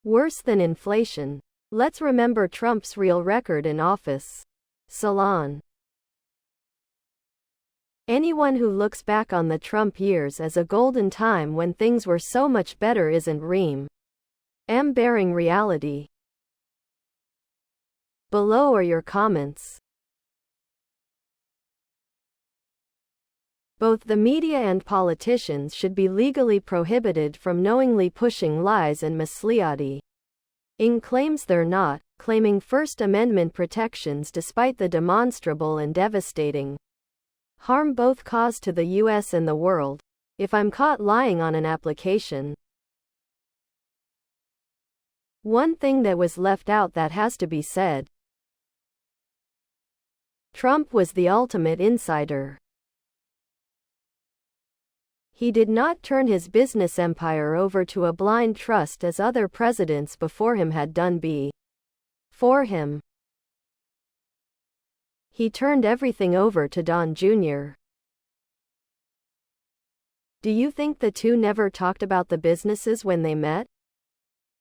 Worse than inflation. Let's remember Trump's real record in office. Salon. Anyone who looks back on the Trump years as a golden time when things were so much better isn't bearing reality. Below are your comments. Both the media and politicians should be legally prohibited from knowingly pushing lies and misleading claims they're not, claiming First Amendment protections despite the demonstrable and devastating harm both cause to the U.S. and the world. If I'm caught lying on an application, one thing that was left out that has to be said. Trump was the ultimate insider. He did not turn his business empire over to a blind trust as other presidents before him had done for him. He turned everything over to Don Jr. Do you think the two never talked about the businesses when they met?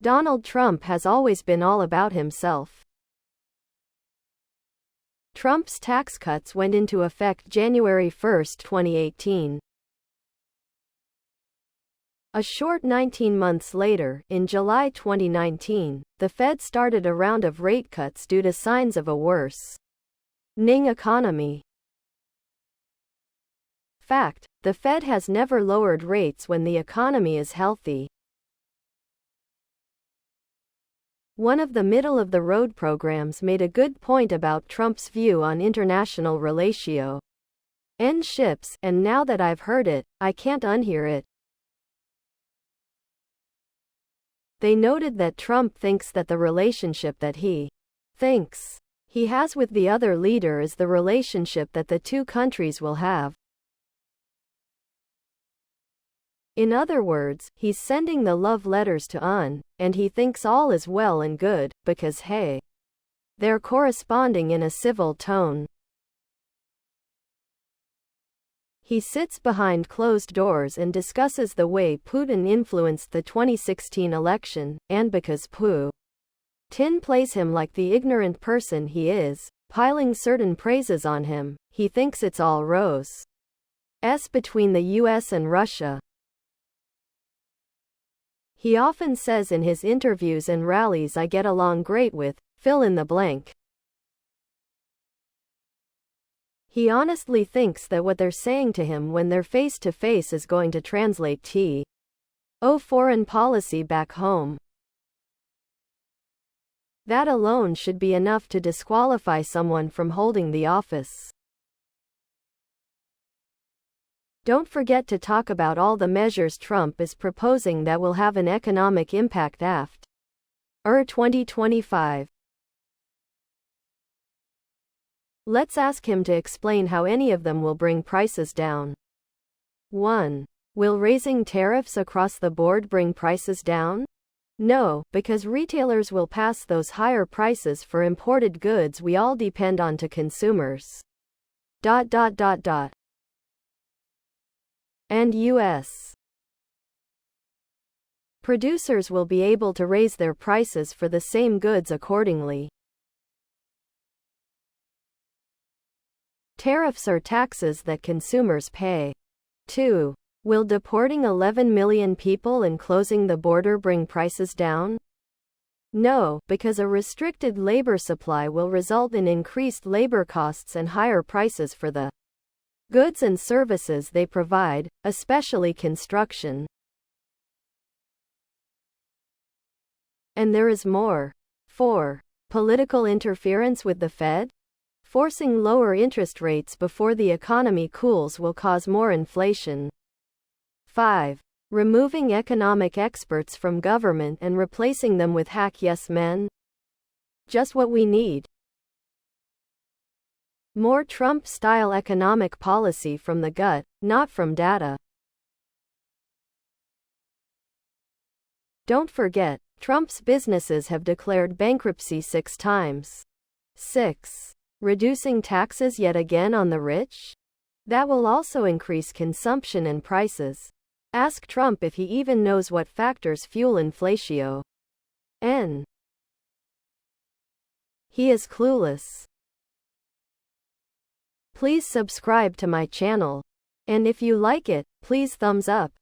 Donald Trump has always been all about himself. Trump's tax cuts went into effect January 1, 2018. A short 19 months later, in July 2019, the Fed started a round of rate cuts due to signs of a worsening economy. Fact: the Fed has never lowered rates when the economy is healthy. One of the middle-of-the-road programs made a good point about Trump's view on international relationships, and now that I've heard it, I can't unhear it. They noted that Trump thinks that the relationship that he thinks he has with the other leader is the relationship that the two countries will have. In other words, he's sending the love letters to and he thinks all is well and good, because hey, they're corresponding in a civil tone. He sits behind closed doors and discusses the way Putin influenced the 2016 election, and because Putin plays him like the ignorant person he is, piling certain praises on him, he thinks it's all roses between the US and Russia. He often says in his interviews and rallies, I get along great with, fill in the blank. He honestly thinks that what they're saying to him when they're face to face is going to translate to foreign policy back home. That alone should be enough to disqualify someone from holding the office. Don't forget to talk about all the measures Trump is proposing that will have an economic impact after 2025. Let's ask him to explain how any of them will bring prices down. 1. Will raising tariffs across the board bring prices down? No, because retailers will pass those higher prices for imported goods we all depend on to consumers. And U.S. producers will be able to raise their prices for the same goods accordingly. Tariffs are taxes that consumers pay. 2. Will deporting 11 million people and closing the border bring prices down? No, because a restricted labor supply will result in increased labor costs and higher prices for the goods and services they provide, especially construction. And there is more. 4. Political interference with the Fed? Forcing lower interest rates before the economy cools will cause more inflation. 5. Removing economic experts from government and replacing them with hack yes men? Just what we need. More Trump-style economic policy from the gut, not from data. Don't forget, Trump's businesses have declared bankruptcy 6 times. 6. Reducing taxes yet again on the rich? That will also increase consumption and prices. Ask Trump if he even knows what factors fuel inflation. N. He is clueless. Please subscribe to my channel. And if you like it, please thumbs up.